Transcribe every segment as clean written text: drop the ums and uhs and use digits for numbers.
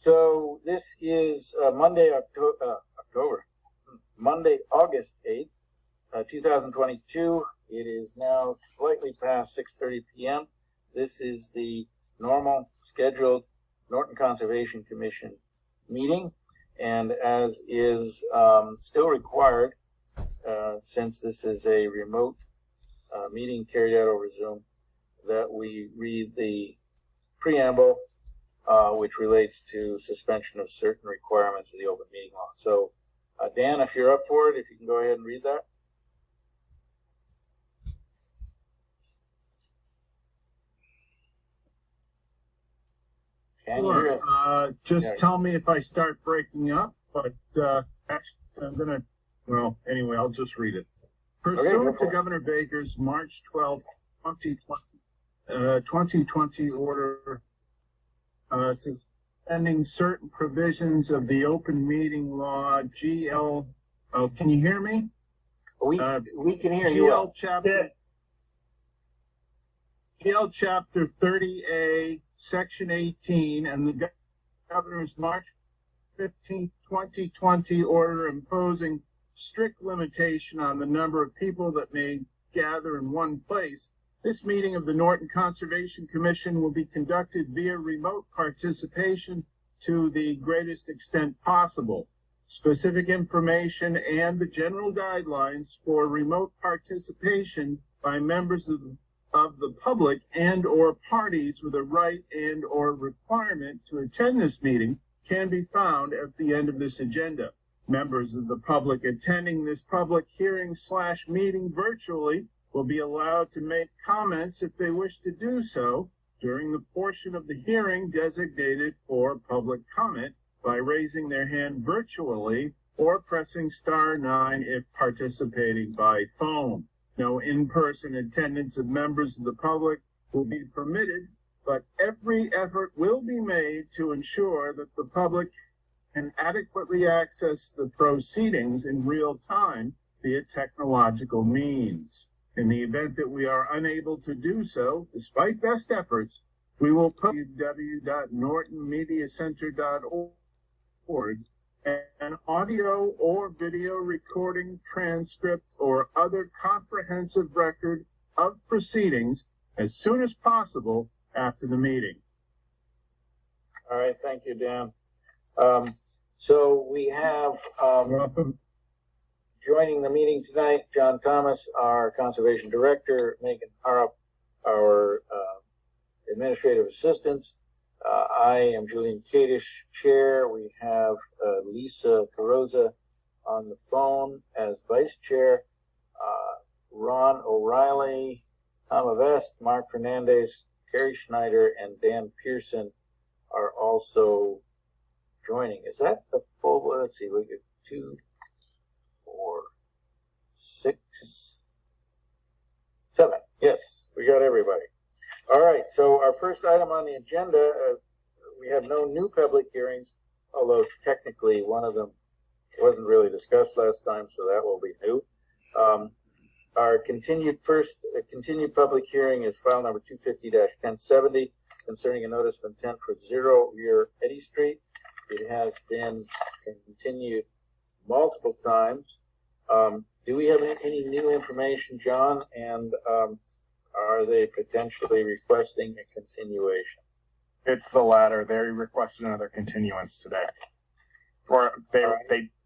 So this is Monday, August 8th, 2022. It is now slightly past 6:30 p.m. This is the normal scheduled Norton Conservation Commission meeting, and as is still required, since this is a remote meeting carried out over Zoom, that we read the preamble, which relates to suspension of certain requirements of the open meeting law. So, Dan, if you're up for it, if you can go ahead and read that. Can you hear us? Just tell me if I start breaking up, but actually I'm going to, well, anyway, I'll just read it. Pursuant to Governor Baker's March 12, 2020 order suspending certain provisions of the open meeting law, GL, oh, can you hear me? We can hear you. GL Chapter 30A, Section 18, and the Governor's March 15, 2020 order imposing strict limitation on the number of people that may gather in one place. This meeting of the Norton Conservation Commission will be conducted via remote participation to the greatest extent possible. Specific information and the general guidelines for remote participation by members of the public and or parties with a right and or requirement to attend this meeting can be found at the end of this agenda. Members of the public attending this public hearing / meeting virtually will be allowed to make comments if they wish to do so during the portion of the hearing designated for public comment by raising their hand virtually or pressing *9 if participating by phone. No in-person attendance of members of the public will be permitted, but every effort will be made to ensure that the public can adequately access the proceedings in real time via technological means. In the event that we are unable to do so, despite best efforts, we will post www.nortonmediacenter.org an audio or video recording, transcript, or other comprehensive record of proceedings as soon as possible after the meeting. All right, thank you, Dan. So we have joining the meeting tonight, John Thomas, our Conservation Director, Megan Harrop, our Administrative Assistants. I am Julian Kadish, Chair. We have Lisa Carosa on the phone as Vice Chair. Ron O'Reilly, Tom Avest, Mark Fernandez, Carrie Schneider, and Dan Pearson are also joining. Is that the full? Let's see, we get 2, 4, 6, 7. Yes, we got everybody. All right, so our first item on the agenda, we have no new public hearings, although technically one of them wasn't really discussed last time, so that will be new. Our continued public hearing is file number 250-1070 concerning a notice of intent for 0 Rear Eddy Street. It has been continued multiple times. Do we have any new information, John? And are they potentially requesting a continuation? It's the latter. They requested another continuance today. Or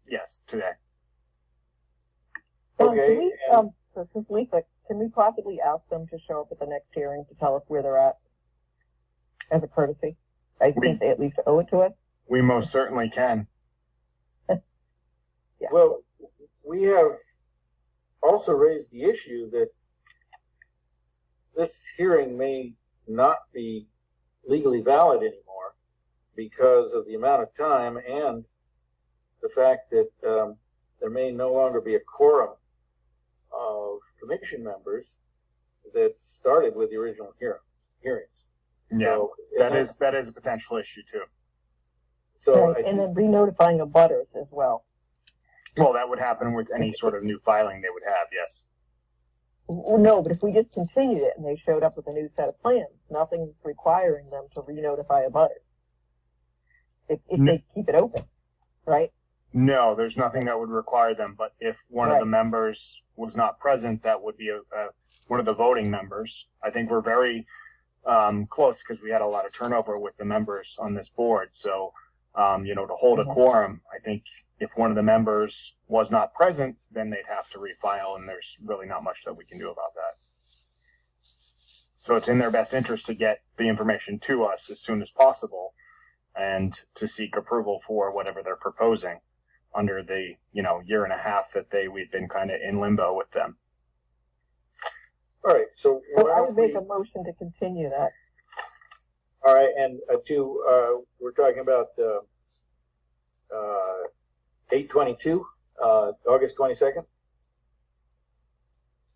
yes, today. Okay. This is Lisa. Can we possibly ask them to show up at the next hearing to tell us where they're at as a courtesy? I think they at least owe it to us. We most certainly can. Yeah. Well, we have also raised the issue that this hearing may not be legally valid anymore because of the amount of time and the fact that there may no longer be a quorum of commission members that started with the original hearings. Yeah, so that is a potential issue too. So right, and then re-notifying of butters as well. Well, that would happen with any sort of new filing they would have, yes. Well, no, but if we just continued it and they showed up with a new set of plans, nothing's requiring them to re-notify a butter. if they keep it open, right? No, there's nothing that would require them, but if one of the members was not present, that would be one of the voting members. I think we're very close because we had a lot of turnover with the members on this board. So, to hold a quorum, I think if one of the members was not present, then they'd have to refile, and there's really not much that we can do about that. So it's in their best interest to get the information to us as soon as possible and to seek approval for whatever they're proposing under the, year and a half that we've been kind of in limbo with them. All right, so I would make a motion to continue that. All right, and we're talking about 8/22, August 22nd.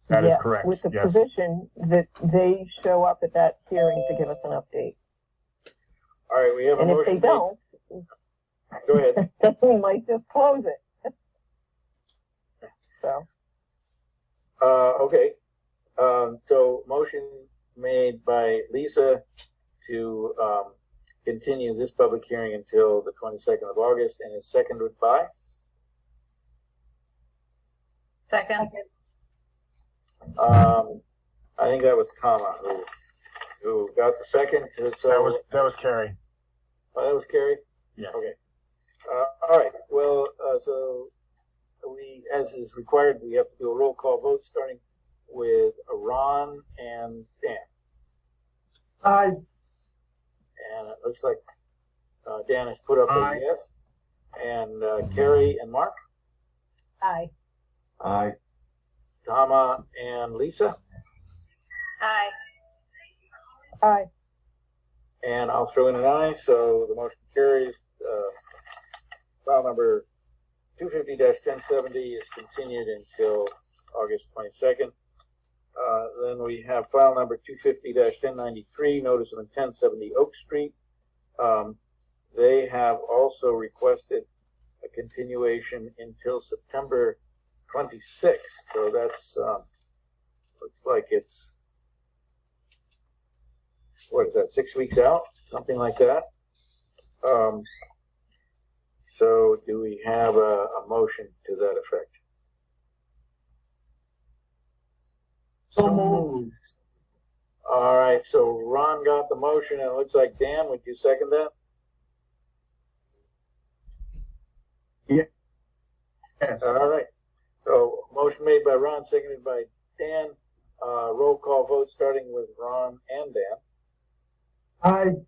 That is correct. With the yes. provision that they show up at that hearing to give us an update. All right, we have a And motion. if they don't, go ahead. then we might just close it. So. Okay. So motion made by Lisa to continue this public hearing until the 22nd of August, and is seconded by? Second. I think that was Tama who got the second. So that was Carrie. Oh, that was Carrie? Yes. Okay. All right. Well, so we, as is required, we have to do a roll call vote starting with Ron and Dan. Aye. And it looks like Dan has put up Aye. a yes. And Carrie and Mark? Aye. Aye. Tama and Lisa? Aye. Aye. And I'll throw in an aye, so the motion carries. File number 250-1070 is continued until August 22nd. Then we have file number 250-1093, notice of intent 70 Oak Street. They have also requested a continuation until September 26th. So that's, looks like it's, what is that, 6 weeks out? Something like that. So do we have a motion to that effect? So moved. All right, so Ron got the motion, and it looks like Dan, would you second that? Yes. All right. So motion made by Ron, seconded by Dan. Roll call vote starting with Ron and Dan. Aye.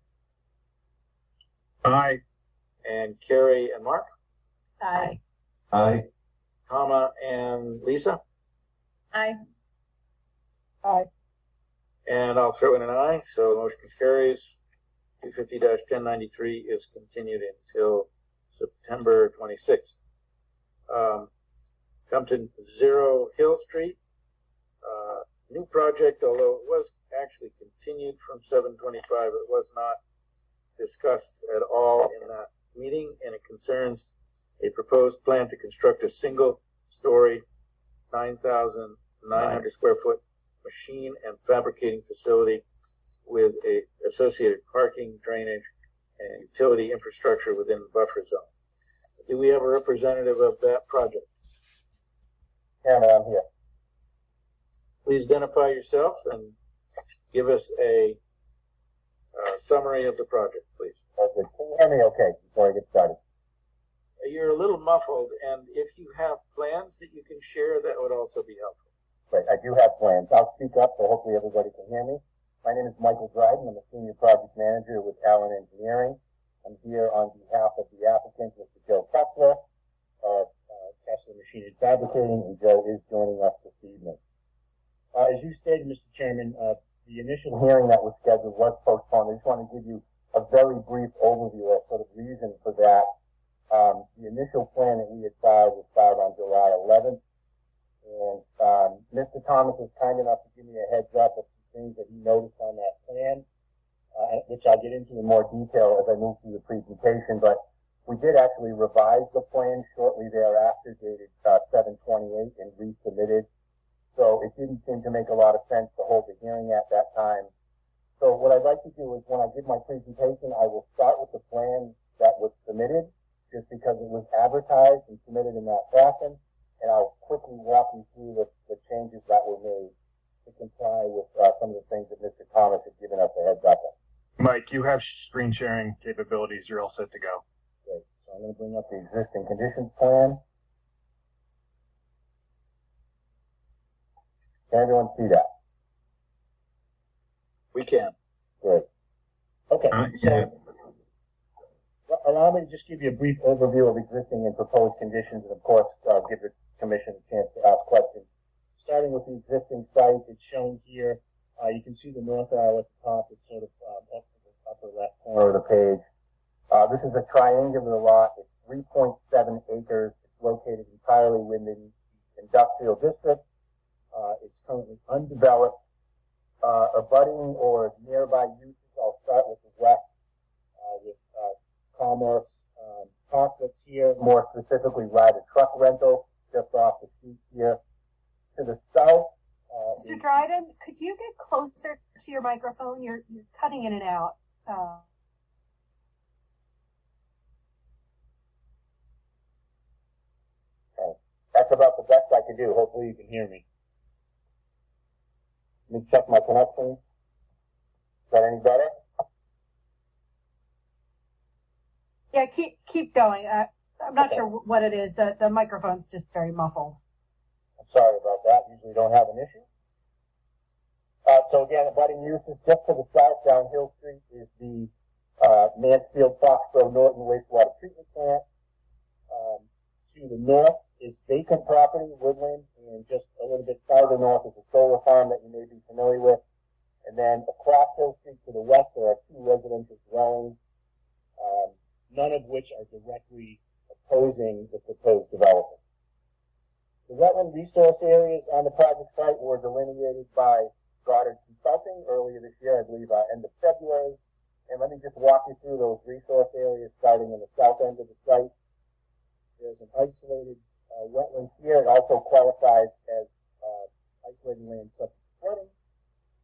Aye. And Carrie and Mark. Aye. Aye. Tama and Lisa. Aye. Aye. And I'll throw in an aye. So the motion carries. 250-1093 is continued until September 26th. Come to Zero Hill Street. New project, although it was actually continued from 7/25, it was not discussed at all in that meeting, and it concerns a proposed plan to construct a single-story, 9,900 square foot machine and fabricating facility with a associated parking, drainage, and utility infrastructure within the buffer zone. Do we have a representative of that project? Chairman, I'm here. Please identify yourself and give us a summary of the project, please. Okay. Can you hear me okay before I get started? You're a little muffled, and if you have plans that you can share, that would also be helpful. Right, I do have plans. I'll speak up so hopefully everybody can hear me. My name is Michael Dryden. I'm a senior project manager with Allen Engineering. I'm here on behalf of the applicant, Mr. Joe Kessler, of Kessler Machine and Fabricating, and Joe is joining us this evening. As you stated, Mr. Chairman, the initial hearing that was scheduled was postponed. I just want to give you a very brief overview of sort of reason for that. The initial plan that we had filed was filed on July 11th, and Mr. Thomas was kind enough to give me a heads up of some things that he noticed on that plan, which I'll get into in more detail as I move through the presentation. But we did actually revise the plan shortly thereafter, dated 7/28, and resubmitted. So it didn't seem to make a lot of sense to hold the hearing at that time. So what I'd like to do is when I give my presentation, I will start with the plan that was submitted, just because it was advertised and submitted in that fashion. And I'll quickly walk you through the changes that were made to comply with some of the things that Mr. Thomas had given us a heads up on. Mike, you have screen sharing capabilities. You're all set to go. Great. So I'm going to bring up the existing conditions plan. Can everyone see that? We can. Great. Okay. Yeah. So allow me to just give you a brief overview of existing and proposed conditions, and of course, give the commission a chance to ask questions. Starting with the existing site, it's shown here. You can see the north arrow at the top. It's sort of up to the upper left corner of the page. This is a triangular lot. It's 3.7 acres. It's located entirely within the industrial district. It's currently undeveloped. Abutting or nearby uses, I'll start with the west, with Commerce Park that's here, more specifically Ryder Truck Rental, just off the street here. To the south, Mr. Dryden, could you get closer to your microphone? You're cutting in and out. That's about the best I can do. Hopefully you can hear me. Let me check my connections. Is that any better? Yeah, keep going. I'm not sure what it is. The microphone's just very muffled. I'm sorry about that. Usually don't have an issue. So again, abutting uses just to the south down Hill Street is the Mansfield Foxborough Norton wastewater treatment plant. To the north is vacant property, woodland, and just a little bit farther north is a solar farm that you may be familiar with. And then across Hill Street to the west, there are two residential dwellings, none of which are directly opposing the proposed development. The wetland resource areas on the project site were delineated by Goddard Consulting earlier this year, I believe end of February. And let me just walk you through those resource areas starting in the south end of the site. There's an isolated wetland here. It also qualifies as isolated land subject to flooding.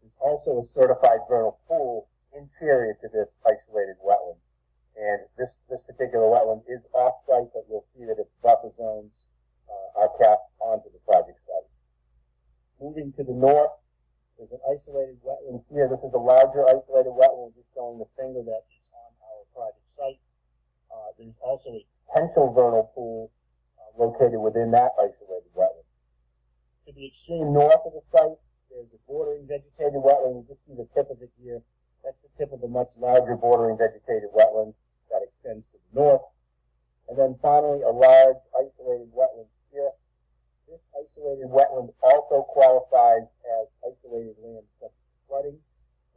There's also a certified vernal pool interior to this isolated wetland. And this particular wetland is off-site, but you'll see that its buffer zones are cast onto the project site. Moving to the north, there's an isolated wetland here. This is a larger isolated wetland, just showing the finger that is on our project site. There's also a potential vernal pool located within that isolated wetland. To the extreme north of the site, there's a bordering vegetated wetland. You just see the tip of it here. That's the tip of a much larger bordering vegetated wetland that extends to the north. And then finally, a large isolated wetland here. This isolated wetland also qualifies as isolated land subject to flooding,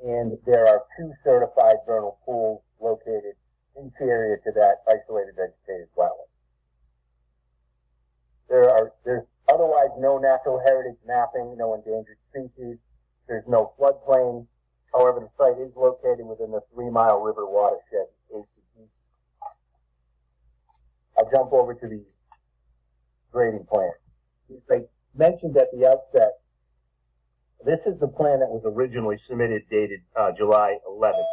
and there are two certified vernal pools located interior to that isolated vegetated wetland. There's otherwise no natural heritage mapping, no endangered species. There's no floodplain. However, the site is located within the 3-mile river watershed ACDC. I'll jump over to the grading plan. As I mentioned at the outset, this is the plan that was originally submitted, dated July 11th.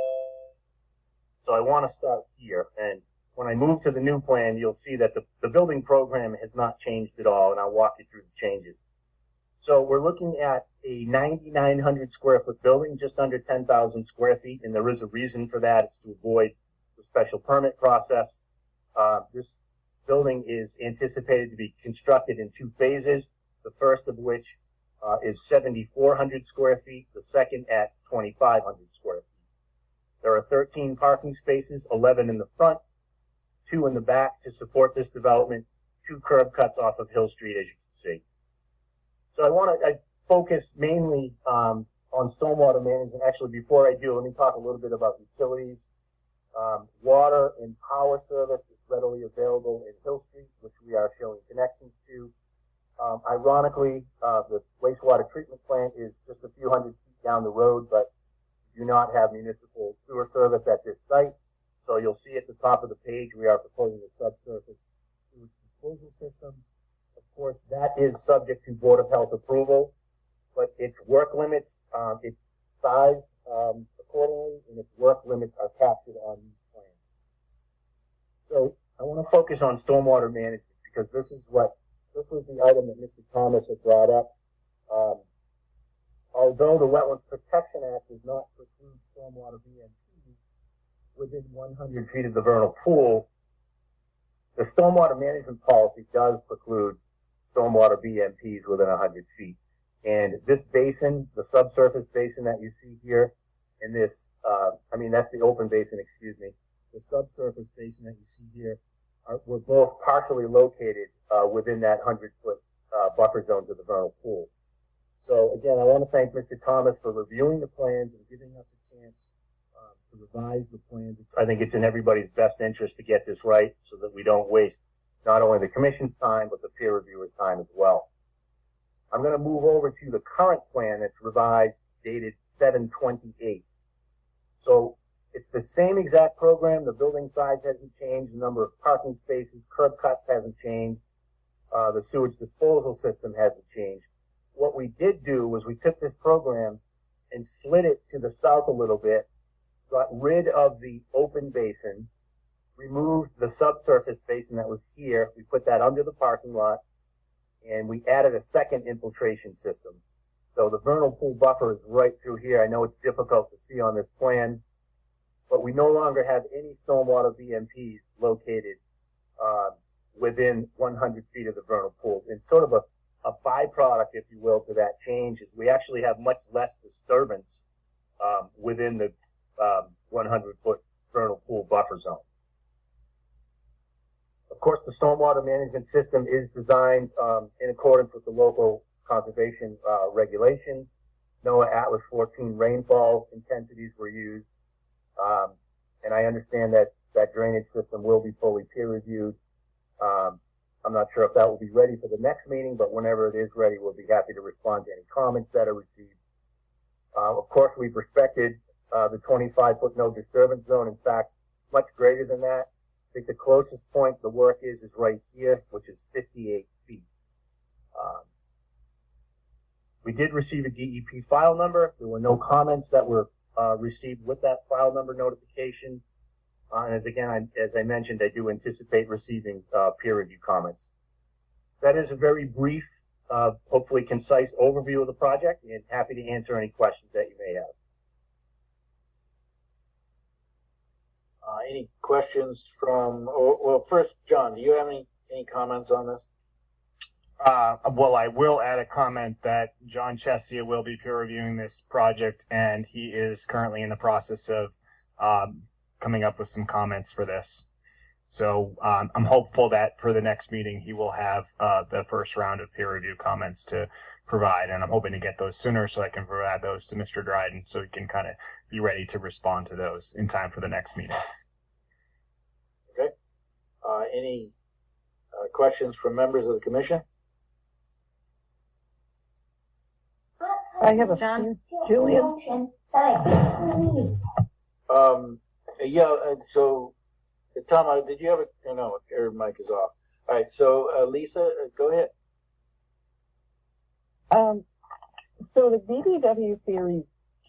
So I want to start here. And when I move to the new plan, you'll see that the building program has not changed at all, and I'll walk you through the changes. So we're looking at a 9,900 square foot building, just under 10,000 square feet, and there is a reason for that. It's to avoid the special permit process. This building is anticipated to be constructed in 2 phases, the first of which is 7,400 square feet, the second at 2,500 square feet. There are 13 parking spaces, 11 in the front, 2 in the back to support this development, 2 curb cuts off of Hill Street, as you can see. So I focus mainly on stormwater management. Actually, before I do, let me talk a little bit about utilities. Water and power service is readily available in Hill Street, which we are showing connections to. Ironically, the wastewater treatment plant is just a few hundred feet down the road, but do not have municipal sewer service at this site. So you'll see at the top of the page, we are proposing a subsurface sewage disposal system. Of course, that is subject to Board of Health approval, but its work limits, its size accordingly, and its work limits are captured on these plans. So focus on stormwater management because this was the item that Mr. Thomas had brought up. Although the Wetlands Protection Act does not preclude stormwater BMPs within 100 feet of the vernal pool, the stormwater management policy does preclude stormwater BMPs within 100 feet. And this basin, the subsurface basin that you see here, and this, that's the open basin, excuse me. The subsurface basin that you see here, were both partially located within that 100-foot buffer zone to the vernal pool. So again, I want to thank Mr. Thomas for reviewing the plans and giving us a chance to revise the plans. I think it's in everybody's best interest to get this right so that we don't waste not only the commission's time, but the peer reviewer's time as well. I'm going to move over to the current plan that's revised, dated 7/28. So it's the same exact program. The building size hasn't changed. The number of parking spaces, curb cuts hasn't changed. The sewage disposal system hasn't changed. What we did do was we took this program and slid it to the south a little bit, got rid of the open basin, removed the subsurface basin that was here. We put that under the parking lot, and we added a second infiltration system. So the vernal pool buffer is right through here. I know it's difficult to see on this plan, but we no longer have any stormwater BMPs located within 100 feet of the vernal pool. And sort of a byproduct, if you will, to that change is we actually have much less disturbance within the 100-foot vernal pool buffer zone. Of course, the stormwater management system is designed in accordance with the local conservation regulations. NOAA Atlas 14 rainfall intensities were used. And I understand that that drainage system will be fully peer reviewed. I'm not sure if that will be ready for the next meeting, but whenever it is ready, we'll be happy to respond to any comments that are received. Of course, we've respected the 25-foot no disturbance zone. In fact, much greater than that. I think the closest point the work is right here, which is 58 feet. We did receive a DEP file number. There were no comments that were received with that file number notification. And as I mentioned, I do anticipate receiving peer review comments. That is a very brief, hopefully concise overview of the project, and happy to answer any questions that you may have. Any questions from? Well, first, John, do you have any comments on this? Well, I will add a comment that John Chesia will be peer reviewing this project, and he is currently in the process of coming up with some comments for this. So I'm hopeful that for the next meeting, he will have the first round of peer review comments to provide, and I'm hoping to get those sooner so I can provide those to Mr. Dryden so he can kind of be ready to respond to those in time for the next meeting. Okay. Any questions from members of the commission? I have a John? few. Julian? So Tom, did you have a? No, your mic is off. All right. So Lisa, go ahead. So the BBW Series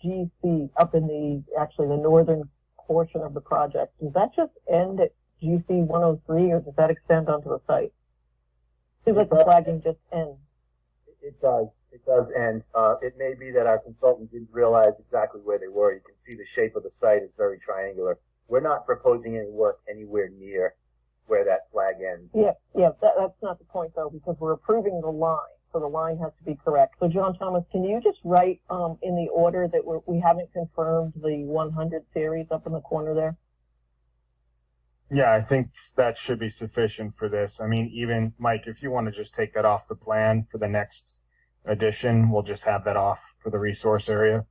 GC up in the northern portion of the project, does that just end at GC 103 or does that extend onto the site? Seems like the flagging just ends. It does. It does end. It may be that our consultant didn't realize exactly where they were. You can see the shape of the site is very triangular. We're not proposing any work anywhere near where that flag ends. Yeah, that's not the point though, because we're approving the line, so the line has to be correct. So John Thomas, can you just write in the order that we haven't confirmed the 100 series up in the corner there? Yeah, I think that should be sufficient for this. I mean, even Mike, if you want to just take that off the plan for the next edition, we'll just have that off for the resource area.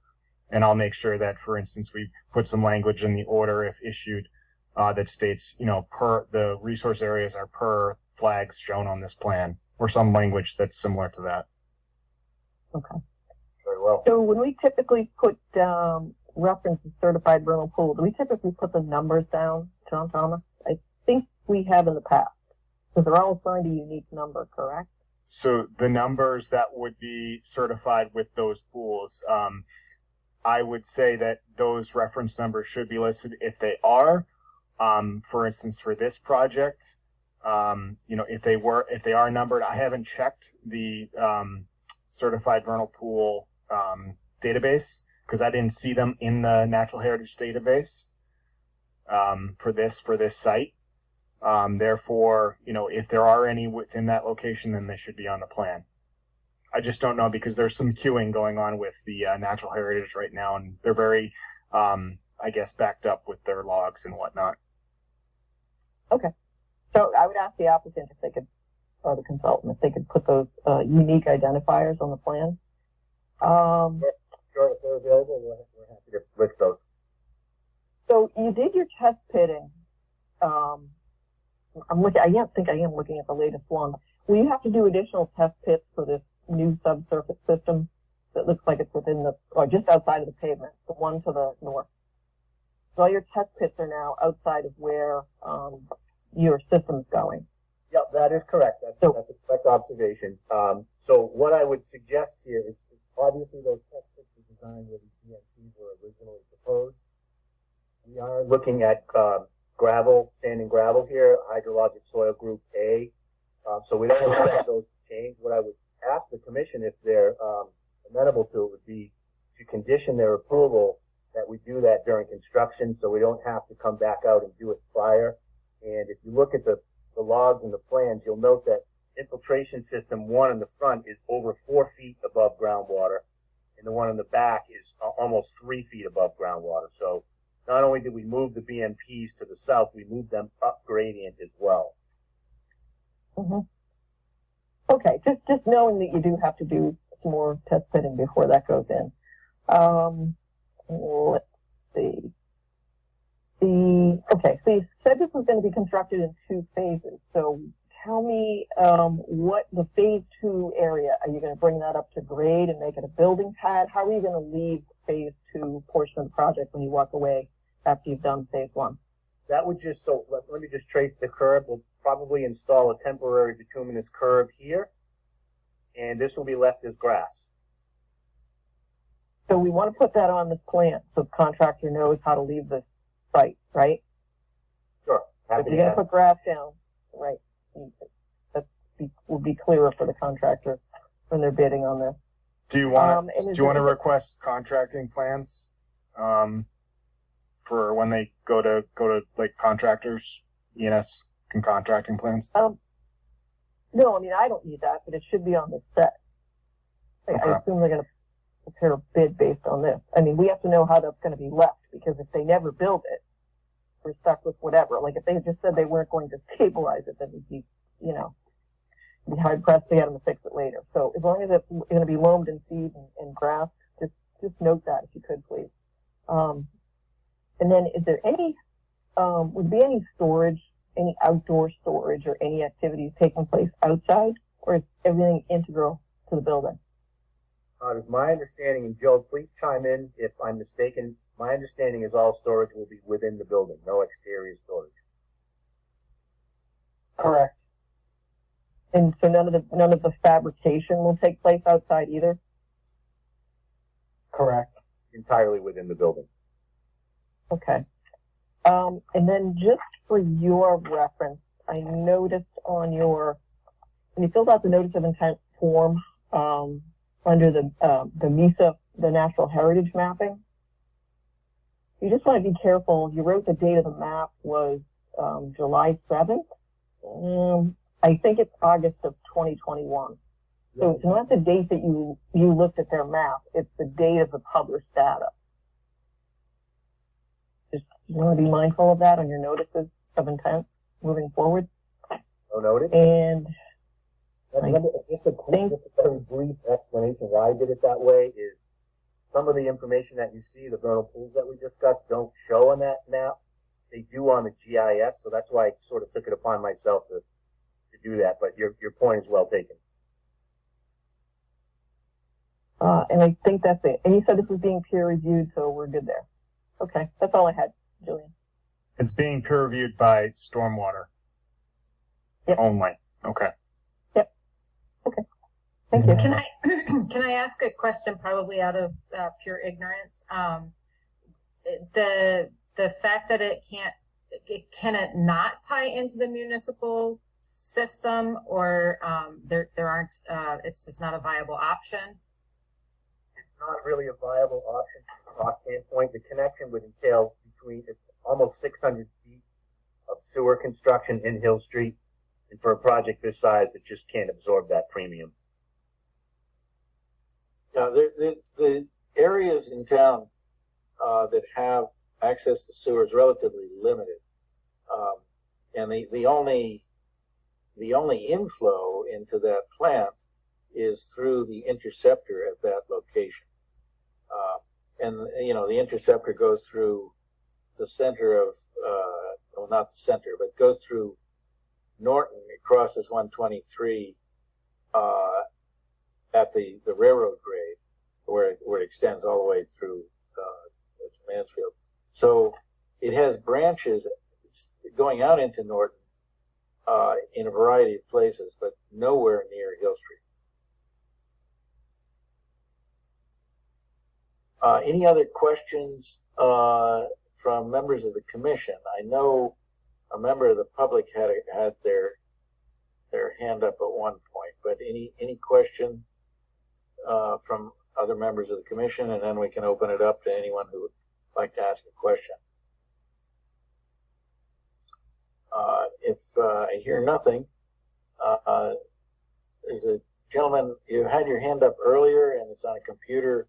And I'll make sure that, for instance, we put some language in the order if issued that states, per the resource areas are per flags shown on this plan, or some language that's similar to that. Okay. Very well. So when we typically put reference to certified vernal pool, do we typically put the numbers down, John Thomas? I think we have in the past, because they're all assigned a unique number, correct? So the numbers that would be certified with those pools, I would say that those reference numbers should be listed if they are. For instance, for this project, if they are numbered, I haven't checked the certified vernal pool database because I didn't see them in the natural heritage database for this site. Therefore, if there are any within that location, then they should be on the plan. I just don't know because there's some queuing going on with the natural heritage right now, and they're very, I guess, backed up with their logs and whatnot. Okay. So I would ask the applicant if they could, or the consultant, if they could put those unique identifiers on the plan. Sure, if they're available, we're happy to list those. So you did your test pitting. I'm looking. I think I am looking at the latest one. Will you have to do additional test pits for this new subsurface system that looks like it's within or just outside of the pavement, the one to the north? So all your test pits are now outside of where your system's going. Yep, that is correct. That's a correct observation. So what I would suggest here is obviously those test pits were designed where the BMPs were originally proposed. We are looking at gravel, sand and gravel here, hydrologic soil group A. So we don't expect those to change. What I would ask the commission, if they're amenable to it, would be to condition their approval that we do that during construction so we don't have to come back out and do it prior. And if you look at the logs and the plans, you'll note that infiltration system 1 in the front is over 4 feet above groundwater, and the one in the back is almost 3 feet above groundwater. So not only did we move the BMPs to the south, we moved them up gradient as well. Mm-hmm. Okay, just knowing that you do have to do some more test pitting before that goes in. Let's see. Okay, so you said this was going to be constructed in 2 phases. So tell me what the phase 2 area, are you going to bring that up to grade and make it a building pad? How are you going to leave phase 2 portion of the project when you walk away after you've done phase 1? That would just, so let me just trace the curb. We'll probably install a temporary bituminous curb here, and this will be left as grass. So we want to put that on this plan so the contractor knows how to leave this site, right? Sure. If you're going to put grass down, right, that will be clearer for the contractor when they're bidding on this. Do you want to request contracting plans for when they go to like contractors, ENS and contracting plans? No, I mean I don't need that, but it should be on the set. I assume they're going to prepare a bid based on this. I mean, we have to know how that's going to be left, because if they never build it, we're stuck with whatever. Like if they just said they weren't going to stabilize it, then we'd be, be hard pressed to get them to fix it later. So as long as it's going to be loamed in seed and grass, just note that if you could, please. And then is there any, would there be any storage, any outdoor storage or any activities taking place outside, or is everything integral to the building? It is my understanding, and Joe, please chime in if I'm mistaken. My understanding is all storage will be within the building, no exterior storage. Correct. And so none of the fabrication will take place outside either? Correct. Entirely within the building. Okay. And then just for your reference, I noticed on when you filled out the notice of intent form, under the MISA, the Natural Heritage Mapping, you just want to be careful. You wrote the date of the map was July 7th. I think it's August of 2021. So it's not the date that you looked at their map. It's the date of the published data. Just you want to be mindful of that on your notices of intent moving forward. So noted. And just a very brief explanation why I did it that way is some of the information that you see, the vernal pools that we discussed, don't show on that map. They do on the GIS, so that's why I sort of took it upon myself to do that. But your point is well taken. And I think that's it. And you said this was being peer reviewed, so we're good there. Okay, that's all I had, Julian. It's being peer reviewed by Stormwater. Yep. Only. Okay. Yep. Okay. Thank you. Can I ask a question, probably out of pure ignorance? The fact that can it not tie into the municipal system, or there aren't, it's just not a viable option? It's not really a viable option from a cost standpoint. The connection would entail between almost 600 feet of sewer construction in Hill Street. And for a project this size, it just can't absorb that premium. Yeah, the areas in town that have access to sewer is relatively limited, and the only inflow into that plant is through the interceptor at that location, and you know the interceptor goes through the center of well, not the center, but goes through Norton. It crosses 123 at the railroad grade, where it extends all the way through to Mansfield. So it has branches going out into Norton in a variety of places, but nowhere near Hill Street. Any other questions from members of the commission? I know a member of the public had their hand up at one point, but any question from other members of the commission, and then we can open it up to anyone who would like to ask a question. If I hear nothing, there's a gentleman, you had your hand up earlier, and it's on a computer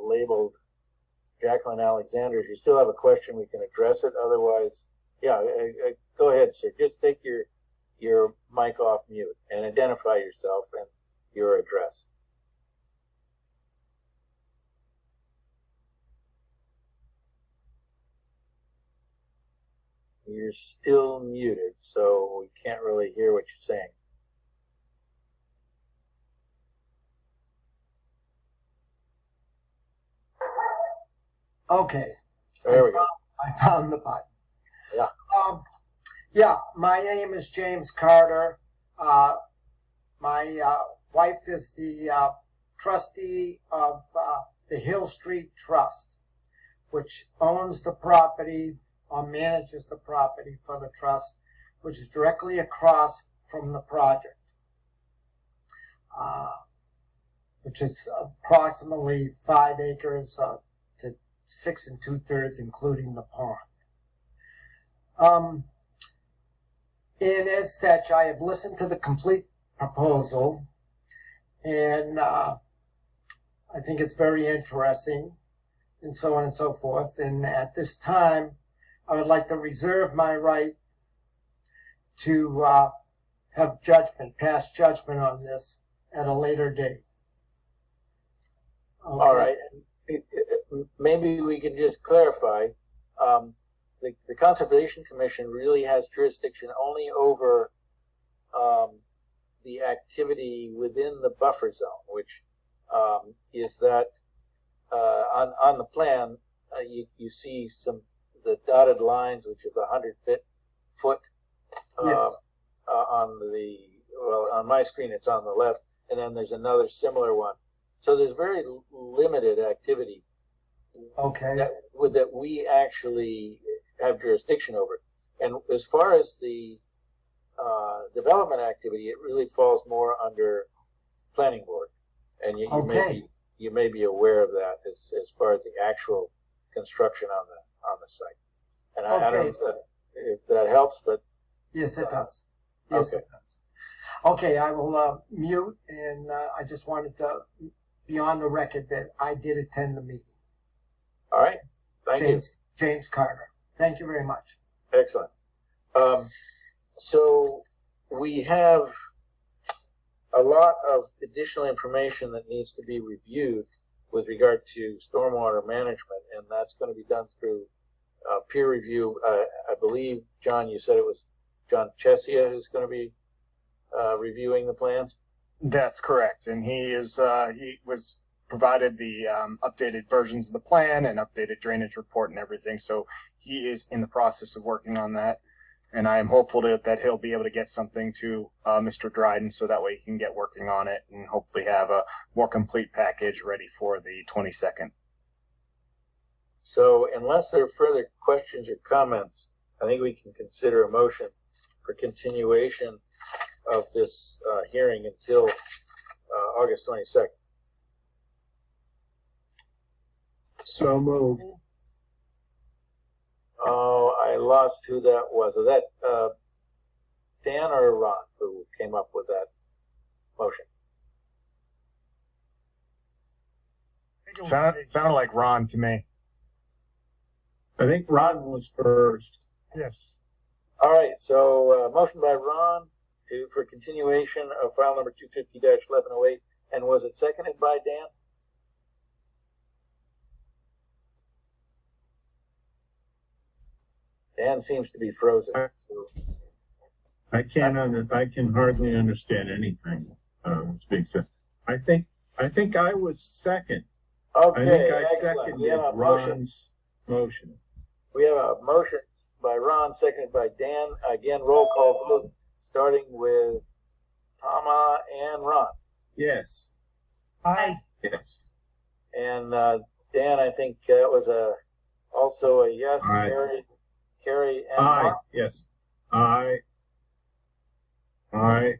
labeled Jacqueline Alexander. If you still have a question, we can address it. Otherwise, yeah, go ahead, sir. Just take your mic off mute and identify yourself and your address. You're still muted, so we can't really hear what you're saying. Okay. There we go. I found the button. Yeah. Yeah, my name is James Carter. My wife is the trustee of the Hill Street Trust, which owns the property or manages the property for the trust, which is directly across from the project, which is approximately 5 acres to 6 2/3, including the pond. And as such, I have listened to the complete proposal, and I think it's very interesting, and so on and so forth. And at this time, I would like to reserve my right to have pass judgment on this at a later date. Okay. All right. Maybe we can just clarify. The Conservation Commission really has jurisdiction only over the activity within the buffer zone, which is that on the plan you see the dotted lines, which is the 100-foot. Yes. On my screen it's on the left, and then there's another similar one. So there's very limited activity. Okay. That we actually have jurisdiction over. And as far as the development activity, it really falls more under planning board. And you may be aware of that as far as the actual construction on the site. And I don't know if that helps, but yes, it does. Yes, okay. It does. Okay, I will mute, and I just wanted to be on the record that I did attend the meeting. All right. Thank you. James Carter. Thank you very much. Excellent. So we have a lot of additional information that needs to be reviewed with regard to stormwater management, and that's going to be done through peer review. I believe, John, you said it was John Chesia who's going to be reviewing the plans? That's correct. And he was provided the updated versions of the plan and updated drainage report and everything. So he is in the process of working on that. And I am hopeful that he'll be able to get something to Mr. Dryden so that way he can get working on it and hopefully have a more complete package ready for the 22nd. So unless there are further questions or comments, I think we can consider a motion for continuation of this hearing until August 22nd? So moved. Oh, I lost who that was. Is that Dan or Ron who came up with that motion? Sounded like Ron to me. I think Ron was first. Yes. All right, so motion by Ron for continuation of file number 250-1108, and was it seconded by Dan? Dan seems to be frozen. So. I can hardly understand anything that's being said. I think I was second. Okay, I think I excellent. seconded We have a Ron's motion. We have a motion by Ron, seconded by Dan. Again, roll call vote, starting with Tama and Ron. Yes. Aye. Yes. And Dan, I think that was also a yes. Aye. Carrie and Aye. Mark. Yes. Aye. Aye.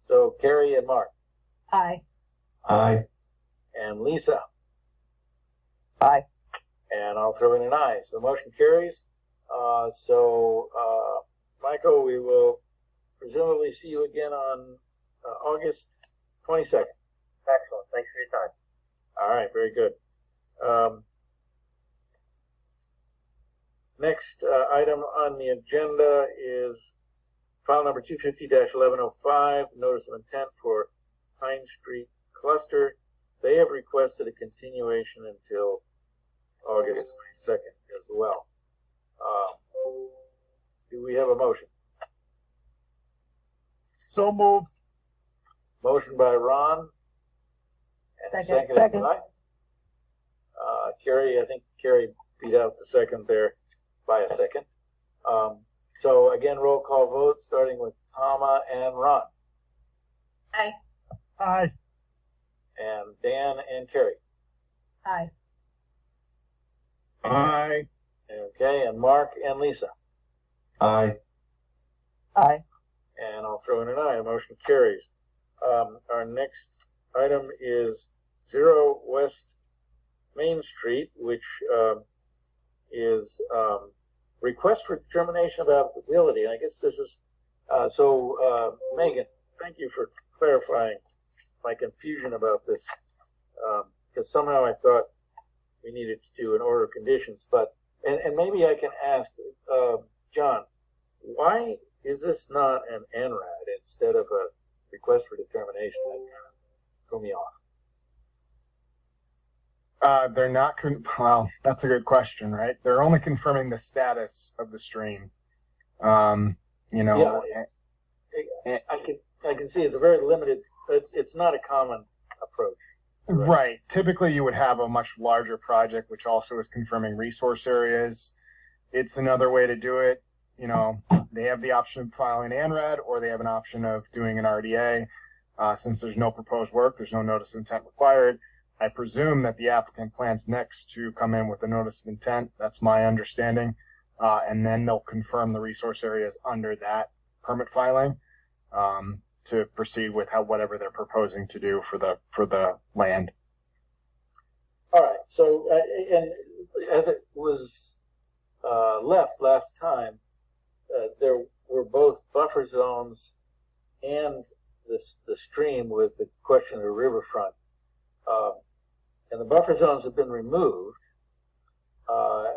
So Carrie and Mark. Aye. Aye. And Lisa. Aye. And I'll throw in an aye. So the motion carries. Michael, we will presumably see you again on August 22nd. Excellent. Thanks for your time. All right, very good. Next item on the agenda is file number 250-1105, notice of intent for Pine Street Cluster. They have requested a continuation until August 22nd as well. Do we have a motion? So moved. Motion by Ron. And Second. seconded by Carrie. I think Carrie beat out the second there by a second. So again, roll call vote, starting with Tama and Ron. Aye. Aye. And Dan and Carrie. Aye. Aye. Okay, and Mark and Lisa. Aye. Aye. And I'll throw in an aye. Motion carries. Our next item is 0 West Main Street, which is request for determination of applicability. And I guess this is Megan, thank you for clarifying my confusion about this, because somehow I thought we needed to do an order of conditions. But and maybe I can ask John, why is this not an NRAD instead of a request for determination? That kind of threw me off. They're not. Well, that's a good question, right? They're only confirming the status of the stream. Yeah, I can see it's a very limited. It's not a common approach. Right. Typically, you would have a much larger project, which also is confirming resource areas. It's another way to do it. They have the option of filing an ANRAD, or they have an option of doing an RDA. Since there's no proposed work, there's no notice of intent required. I presume that the applicant plans next to come in with a notice of intent. That's my understanding. And then they'll confirm the resource areas under that permit filing to proceed with whatever they're proposing to do for the land. All right. So, and as it was left last time, there were both buffer zones and the stream with the question of the riverfront. And the buffer zones have been removed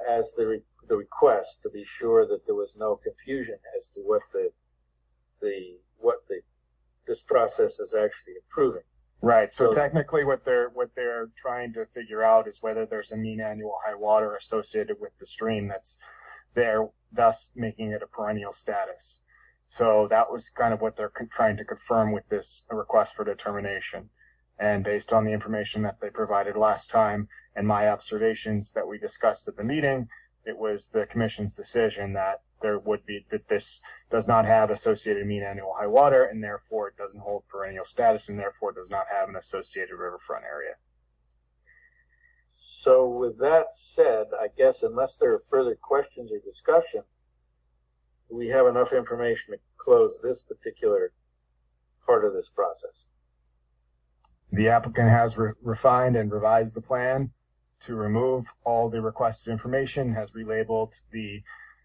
as the request to be sure that there was no confusion as to what this process is actually approving. Right. So technically, what they're trying to figure out is whether there's a mean annual high water associated with the stream that's there, thus making it a perennial status. So that was kind of what they're trying to confirm with this request for determination. And based on the information that they provided last time and my observations that we discussed at the meeting, it was the commission's decision that this does not have associated mean annual high water, and therefore it doesn't hold perennial status, and therefore does not have an associated riverfront area. So with that said, I guess unless there are further questions or discussion, we have enough information to close this particular part of this process? The applicant has refined and revised the plan to remove all the requested information, has relabeled the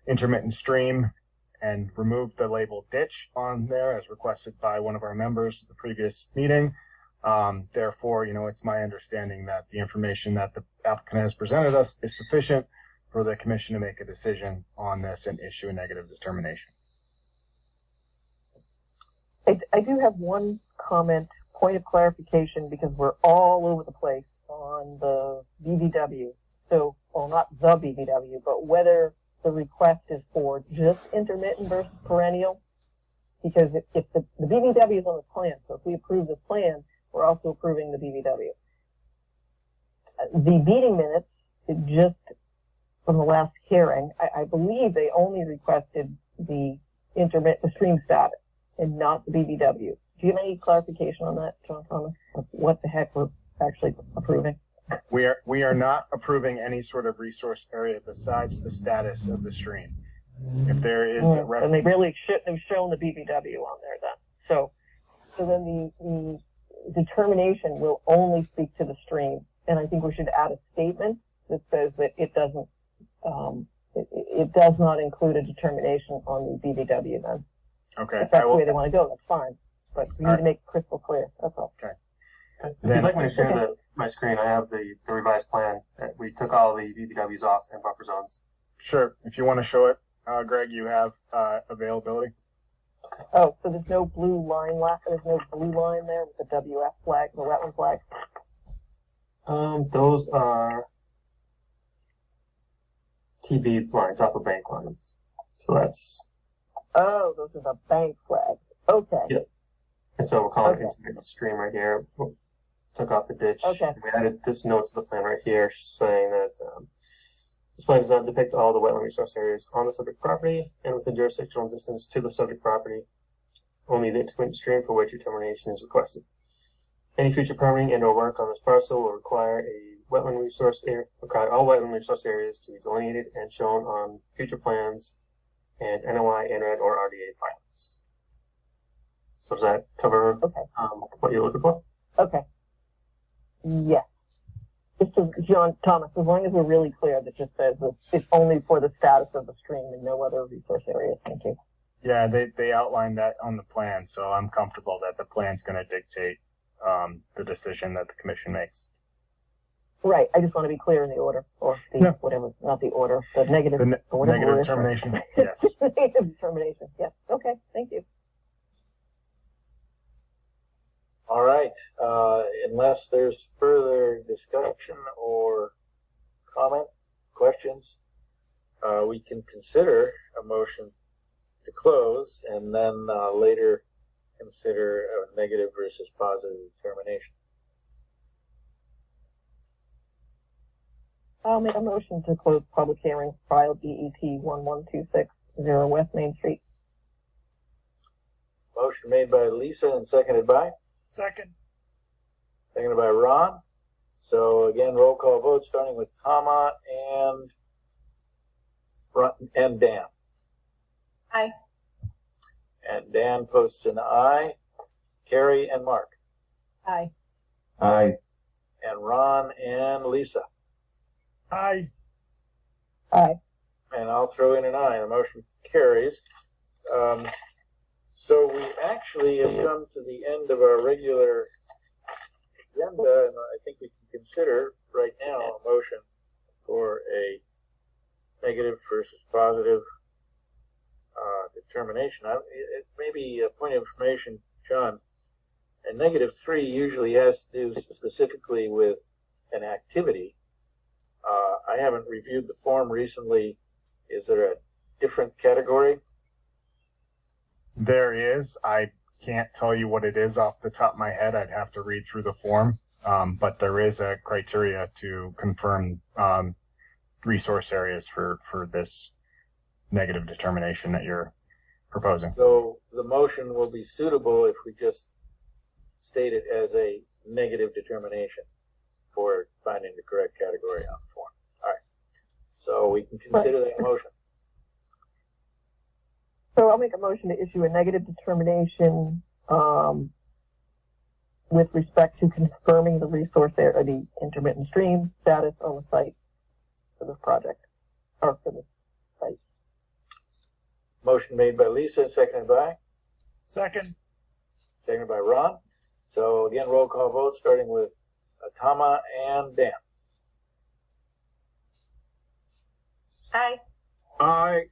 intermittent stream and removed the label ditch on there as requested by one of our members at the previous meeting. Therefore, it's my understanding that the information that the applicant has presented us is sufficient for the commission to make a decision on this and issue a negative determination. I do have one comment, point of clarification, because we're all over the place on the BVW. So, well, not the BVW, but whether the request is for just intermittent versus perennial. Because if the BVW is on the plan, so if we approve this plan, we're also approving the BVW. The meeting minutes, just from the last hearing, I believe they only requested the stream status and not the BVW. Do you have any clarification on that, John Thomas? What the heck we're actually approving? We are not approving any sort of resource area besides the status of the stream. If there is a and they really shouldn't have shown the BVW on there then. So then the determination will only speak to the stream, and I think we should add a statement that says that it doesn't, it does not include a determination on the BVW then. Okay. If that's the way they want to go, that's fine. But we need to make it crystal clear. That's all. Okay. If you'd like me to share my screen, I have the revised plan. We took all the BBWs off and buffer zones. Sure. If you want to show it, Greg, you have availability. Okay. Oh, so there's no blue line left? There's no blue line there with the WF flag, the wetland flag? Those are TB lines, upper bank lines. So that's... Oh, those are the bank flags. Okay. Yep. And so we're calling it a stream right here. Took off the ditch. Okay. We added this note to the plan right here saying that this plan does not depict all the wetland resource areas on the subject property and within jurisdictional distance to the subject property, only the intermittent stream for which determination is requested. Any future permitting and or work on this parcel will require a wetland resource area, require all wetland resource areas to be delineated and shown on future plans and NOI, NRED, or RDA filings. So does that cover what you're looking for? Okay. Yes. Just as John Thomas, as long as we're really clear, that just says that it's only for the status of the stream and no other resource areas. Thank you. Yeah, they outlined that on the plan, so I'm comfortable that the plan's going to dictate the decision that the commission makes. Right. I just want to be clear in the order, or the whatever, not the order, the negative. Negative determination. Yes. Negative determination. Yes. Okay. Thank you. All right. Unless there's further discussion or comment, questions, we can consider a motion to close and then later consider a negative versus positive determination. I'll make a motion to close public hearing, file BET 11260 West Main Street. Motion made by Lisa and seconded by? Second. Seconded by Ron. So again, roll call vote starting with Tama and Dan. Aye. And Dan posts an aye. Carrie and Mark. Aye. Aye. And Ron and Lisa. Aye. Aye. And I'll throw in an aye. The motion carries. So we actually have come to the end of our regular agenda, and I think we can consider right now a motion for a negative versus positive determination. It may be a point of information, John. A -3 usually has to do specifically with an activity. I haven't reviewed the form recently. Is there a different category? There is. I can't tell you what it is off the top of my head. I'd have to read through the form. But there is a criteria to confirm resource areas for this negative determination that you're proposing. So the motion will be suitable if we just state it as a negative determination for finding the correct category on the form. All right. So we can consider that motion. So I'll make a motion to issue a negative determination with respect to confirming the resource area, the intermittent stream status on the site for this project, or for this site. Motion made by Lisa, seconded by? Second. Seconded by Ron. So again, roll call vote, starting with Tama and Dan. Aye. Aye.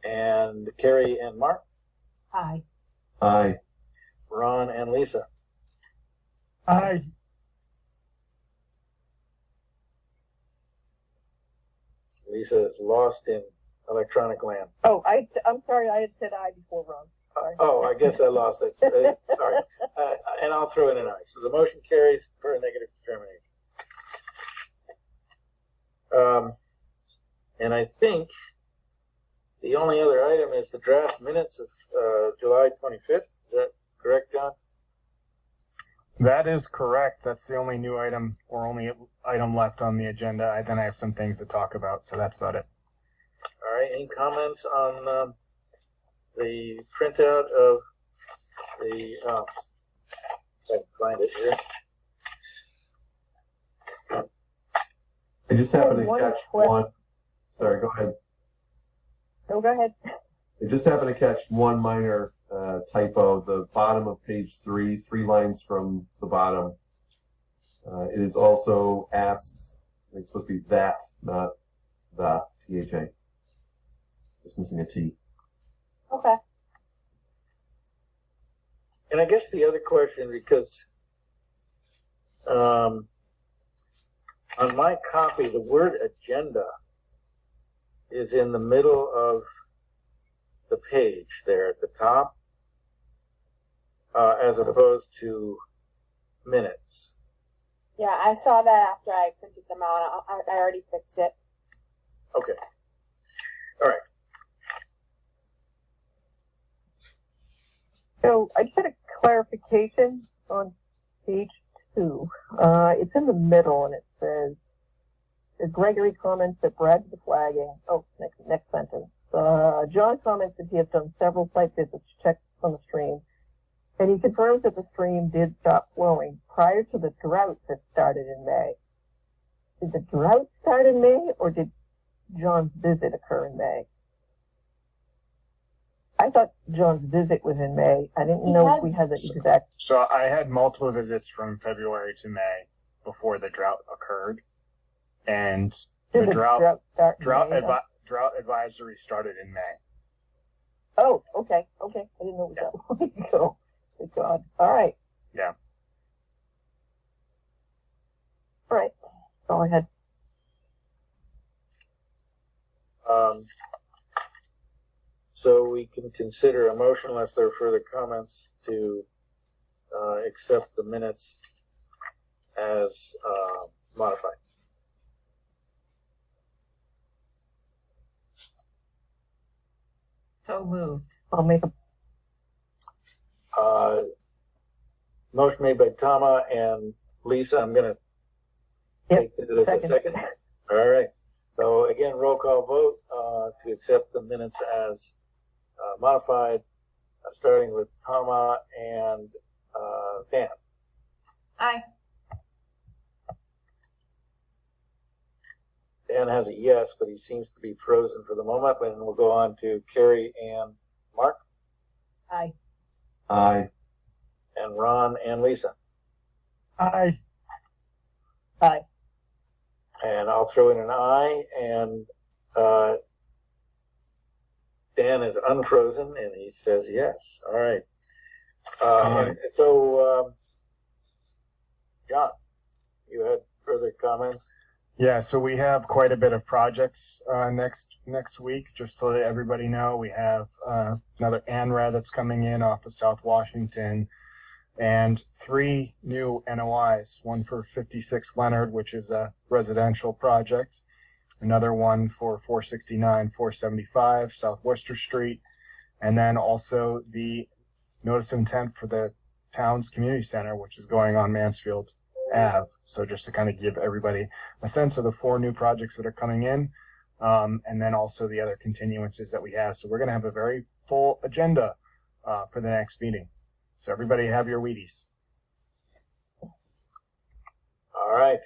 And Carrie and Mark. Aye. Aye. Ron and Lisa. Aye. Lisa is lost in electronic land. Oh, I'm sorry, I had said aye before Ron. Sorry. Oh, I guess I lost it. Sorry. And I'll throw in an aye. So the motion carries for a negative determination. And I think the only other item is the draft minutes of July 25th. Is that correct, John? That is correct. That's the only new item or only item left on the agenda. Then I have some things to talk about, so that's about it. All right. Any comments on the printout of the, if I can find it here. I just happened to One catch question. one. Sorry, go ahead. No, go ahead. I just happened to catch one minor typo. The bottom of page 3, 3 lines from the bottom. It is also asked. I think it's supposed to be that, not the THA. Just missing a T. Okay. And I guess the other question, because on my copy, the word agenda is in the middle of the page there at the top, as opposed to minutes. Yeah, I saw that after I printed them out. I already fixed it. Okay. All right. So I just had a clarification on page 2. It's in the middle and it says, Gregory comments that Brad did the flagging. Oh, next sentence. John comments that he has done several site visits, checked on the stream, and he confirms that the stream did stop flowing prior to the drought that started in May. Did the drought start in May, or did John's visit occur in May? I thought John's visit was in May. I didn't know if we had the exact. So I had multiple visits from February to May before the drought occurred, and the drought advisory started in May. Oh, okay. I didn't know it was that long ago. Good God. All right. Yeah. All right. That's all I had. So we can consider a motion, unless there are further comments, to accept the minutes as modified. So moved. I'll make a. Motion made by Tama and Lisa. I'm going to take it as a second. All right. So again, roll call vote to accept the minutes as modified, starting with Tama and Dan. Aye. Dan has a yes, but he seems to be frozen for the moment. And we'll go on to Carrie and Mark. Aye. Aye. And Ron and Lisa. Aye. Aye. And I'll throw in an aye. And Dan is unfrozen, and he says yes. All right. So, John, you had further comments? Yeah, so we have quite a bit of projects next week. Just to let everybody know, we have another ANRA that's coming in off of South Washington, and 3 new NOIs. One for 56 Leonard, which is a residential project. Another one for 469, 475 South Worcester Street, and then also the notice of intent for the town's community center, which is going on Mansfield Ave. So just to kind of give everybody a sense of the 4 new projects that are coming in. and then also the other continuances that we have. So we're going to have a very full agenda for the next meeting. So everybody have your Wheaties. All right.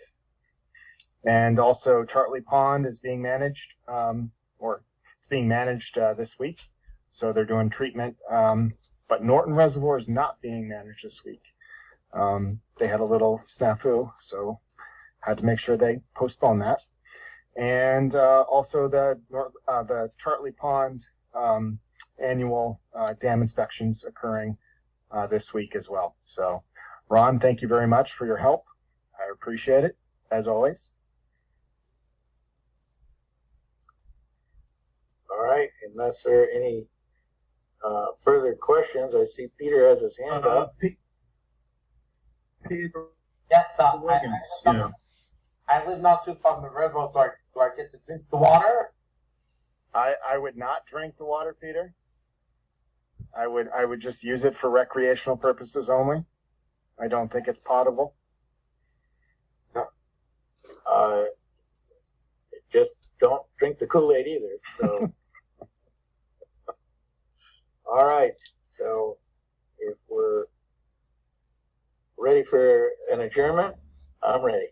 And also Chartley Pond is being managed, or it's being managed this week. So they're doing treatment, but Norton Reservoir is not being managed this week. They had a little snafu, so had to make sure they postpone that. And also the Chartley Pond annual dam inspections occurring this week as well. So, Ron, thank you very much for your help. I appreciate it, as always. All right. Unless there are any further questions, I see Peter has his hand up. Peter Yes, Wiggins, yeah. I live not too far from the reservoir, so do I get to drink the water? I would not drink the water, Peter. I would just use it for recreational purposes only. I don't think it's potable. Just don't drink the Kool-Aid either. So, all right. So, if we're ready for an adjournment, I'm ready.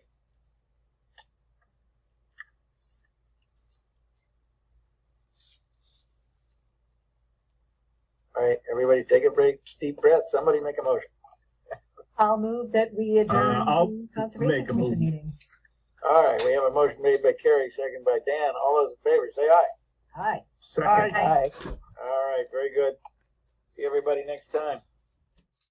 All right, everybody take a break, deep breath. Somebody make a motion. I'll move that we adjourn I'll the Conservation make a Commission move. meeting. All right, we have a motion made by Carrie, second by Dan. All those in favor, say aye. Aye. Second. Aye. All right, very good. See everybody next time.